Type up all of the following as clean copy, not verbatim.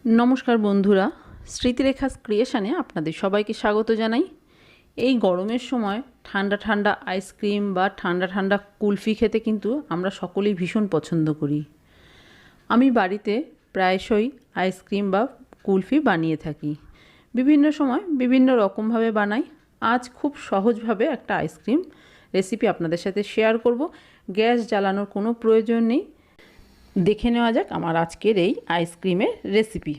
नमस्कार बंधुरा स्मृतिरेखा क्रिएशने आपनादेर सबाइके स्वागत जानाई। এই গরমের সময় ঠান্ডা ঠান্ডা আইসক্রিম বা ঠান্ডা ঠান্ডা কুলফি খেতে কিন্তু আমরা সকলেই ভীষণ পছন্দ করি। আমি বাড়িতে প্রায়শই আইসক্রিম বা কুলফি বানিয়ে থাকি। বিভিন্ন সময় বিভিন্ন রকমভাবে বানাই। আজ খুব সহজভাবে একটা আইসক্রিম রেসিপি আপনাদের সাথে শেয়ার করব। গ্যাস জ্বালানোর কোনো প্রয়োজন নেই। দেখে নেওয়া যাক আমার আজকের এই আইসক্রিমের রেসিপি।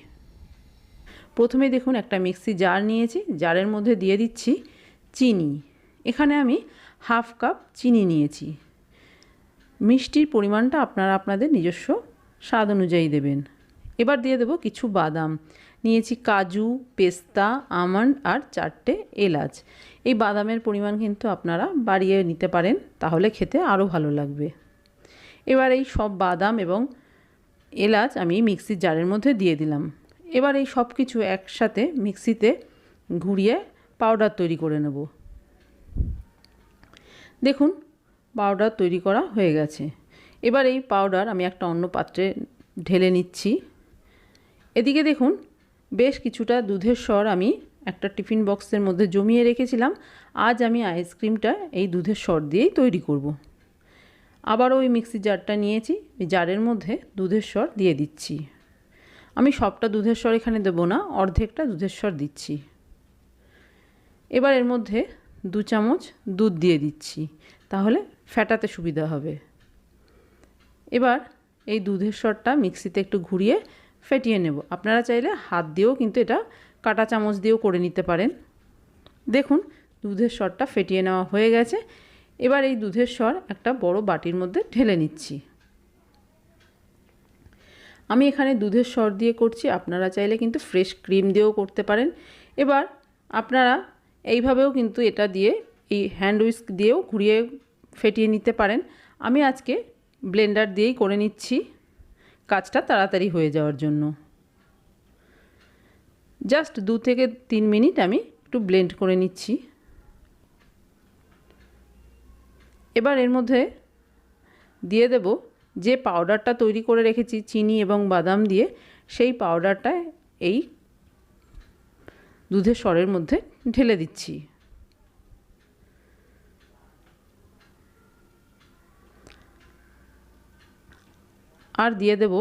প্রথমে দেখুন একটা মিক্সি জার নিয়েছি, জারের মধ্যে দিয়ে দিচ্ছি চিনি। এখানে আমি হাফ কাপ চিনি নিয়েছি। মিষ্টির পরিমাণটা আপনারা আপনাদের নিজস্ব স্বাদ অনুযায়ী দেবেন। এবার দিয়ে দেব কিছু বাদাম নিয়েছি, কাজু, পেস্তা, আমন্ড আর 4টে এলাচ। এই বাদামের পরিমাণ কিন্তু আপনারা বাড়িয়ে নিতে পারেন, তাহলে খেতে আরও ভালো লাগবে। এবার এই সব বাদাম এবং এলাচ আমি মিক্সির জারের মধ্যে দিয়ে দিলাম। এবার এই সব কিছু একসাথে মিক্সিতে ঘুরিয়ে পাউডার তৈরি করে নেব। দেখুন পাউডার তৈরি করা হয়ে গেছে। এবার এই পাউডার আমি একটা অন্য পাত্রে ঢেলে নিচ্ছি। এদিকে দেখুন বেশ কিছুটা দুধের সর আমি একটা টিফিন বক্সের মধ্যে জমিয়ে রেখেছিলাম। আজ আমি আইসক্রিমটা এই দুধের সর দিয়েই তৈরি করব। আবারও ওই মিক্সি জারটা নিয়েছি, ওই জারের মধ্যে দুধের সর দিয়ে দিচ্ছি। আমি সবটা দুধের সর এখানে দেবো না, অর্ধেকটা দুধের সর দিচ্ছি। এবার এর মধ্যে 2 চামচ দুধ দিয়ে দিচ্ছি, তাহলে ফেটাতে সুবিধা হবে। এবার এই দুধের সরটা মিক্সিতে একটু ঘুরিয়ে ফেটিয়ে নেব। আপনারা চাইলে হাত দিয়েও কিন্তু এটা কাঁটা চামচ দিয়েও করে নিতে পারেন। দেখুন দুধের সরটা ফেটিয়ে নেওয়া হয়ে গেছে। এবার এই দুধের সর একটা বড় বাটির মধ্যে ঢেলে নিচ্ছি। আমি এখানে দুধের সর দিয়ে করছি, আপনারা চাইলে কিন্তু ফ্রেশ ক্রিম দিয়েও করতে পারেন। এবার আপনারা এইভাবেও কিন্তু এটা দিয়ে এই হ্যান্ড হুইস্ক দিয়েও ঘুরিয়ে ফেটিয়ে নিতে পারেন। আমি আজকে ব্লেন্ডার দিয়েই করে নিচ্ছি, কাজটা তাড়াতাড়ি হয়ে যাওয়ার জন্য। জাস্ট 2 থেকে 3 মিনিট আমি একটু ব্লেন্ড করে নিচ্ছি। এবার এর মধ্যে দিয়ে দেব যে পাউডারটা তৈরি করে রেখেছি চিনি এবং বাদাম দিয়ে, সেই পাউডারটা এই দুধের সরের মধ্যে ঢেলে দিচ্ছি। আর দিয়ে দেব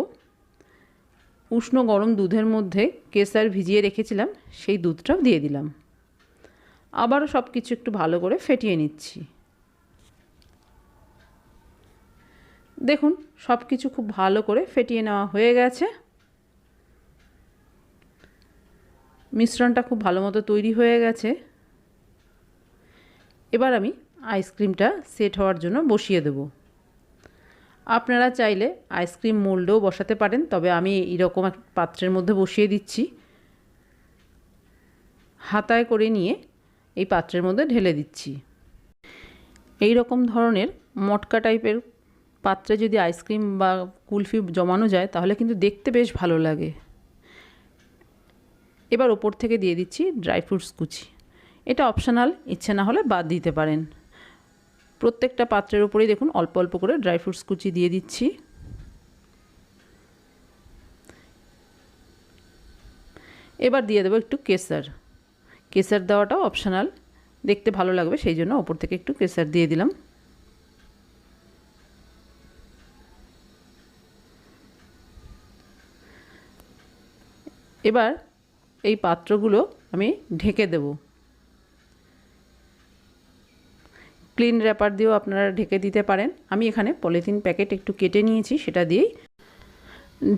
উষ্ণ গরম দুধের মধ্যে কেশর ভিজিয়ে রেখেছিলাম, সেই দুধটাও দিয়ে দিলাম। আবারও সব কিছু একটু ভালো করে ফেটিয়ে নিচ্ছি। দেখুন সব কিছু খুব ভালো করে ফেটিয়ে নেওয়া হয়ে গেছে। মিশ্রণটা খুব ভালো মতো তৈরি হয়ে গেছে। এবার আমি আইসক্রিমটা সেট হওয়ার জন্য বসিয়ে দেব। আপনারা চাইলে আইসক্রিম মোল্ডেও বসাতে পারেন, তবে আমি এইরকম একটা পাত্রের মধ্যে বসিয়ে দিচ্ছি। হাতায় করে নিয়ে এই পাত্রের মধ্যে ঢেলে দিচ্ছি। এই রকম ধরনের মটকা টাইপের পাত্রে যদি আইসক্রিম বা কুলফি জমানো যায় তাহলে কিন্তু দেখতে বেশ ভালো লাগে। এবার ওপর থেকে দিয়ে দিচ্ছি ড্রাই ফ্রুটস কুচি। এটা অপশনাল, ইচ্ছে না হলে বাদ দিতে পারেন। প্রত্যেকটা পাত্রের উপরেই দেখুন অল্প অল্প করে ড্রাই ফ্রুটস কুচি দিয়ে দিচ্ছি। এবার দিয়ে দেবো একটু কেশর। কেশর দেওয়াটাও অপশনাল, দেখতে ভালো লাগবে সেই জন্য ওপর থেকে একটু কেশর দিয়ে দিলাম। এবার এই পাত্রগুলো আমি ঢেকে দেব। ক্লিন র্যাপার দিয়েও আপনারা ঢেকে দিতে পারেন। আমি এখানে পলিথিন প্যাকেট একটু কেটে নিয়েছি, সেটা দিয়েই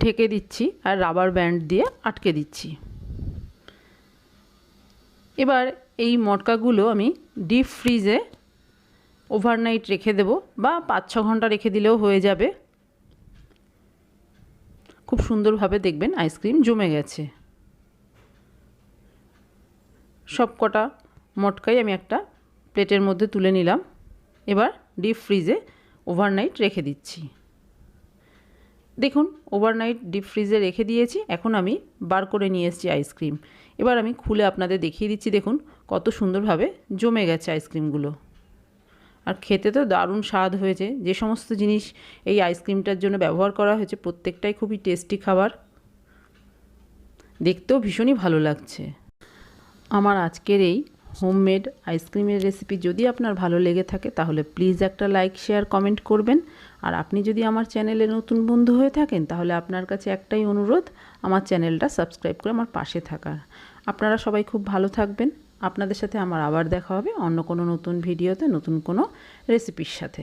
ঢেকে দিচ্ছি আর রাবার ব্যান্ড দিয়ে আটকে দিচ্ছি। এবার এই মটকাগুলো আমি ডিপ ফ্রিজে ওভারনাইট রেখে দেব, বা 5-6 ঘন্টা রেখে দিলেও হয়ে যাবে। খুব সুন্দরভাবে দেখবেন আইসক্রিম জমে গেছে। সব কটা মটকাই আমি একটা প্লেটের মধ্যে তুলে নিলাম। এবার ডিপ ফ্রিজে ওভারনাইট রেখে দিচ্ছি। দেখুন ওভারনাইট ডিপ ফ্রিজে রেখে দিয়েছি। এখন আমি বার করে নিয়ে এসেছি আইসক্রিম। এবার আমি খুলে আপনাদের দেখিয়ে দিচ্ছি। দেখুন কত সুন্দরভাবে জমে গেছে আইসক্রিমগুলো। আর খেতে তো দারুণ স্বাদ হয়েছে। যে সমস্ত জিনিস এই আইসক্রিমটার জন্য ব্যবহার করা হয়েছে প্রত্যেকটাই খুবই টেস্টি খাবার। দেখতেও ভীষণই ভালো লাগছে। আমার আজকের এই হোমমেড আইসক্রিমের রেসিপি যদি আপনার ভালো লেগে থাকে তাহলে প্লিজ একটা লাইক, শেয়ার, কমেন্ট করবেন। আর আপনি যদি আমার চ্যানেলে নতুন বন্ধু হয়ে থাকেন তাহলে আপনার কাছে একটাই অনুরোধ, আমার চ্যানেলটা সাবস্ক্রাইব করে আমার পাশে থাকার। আপনারা সবাই খুব ভালো থাকবেন। আপনাদের সাথে আমার আবার দেখা হবে অন্য কোনো নতুন ভিডিওতে, নতুন কোনো রেসিপির সাথে।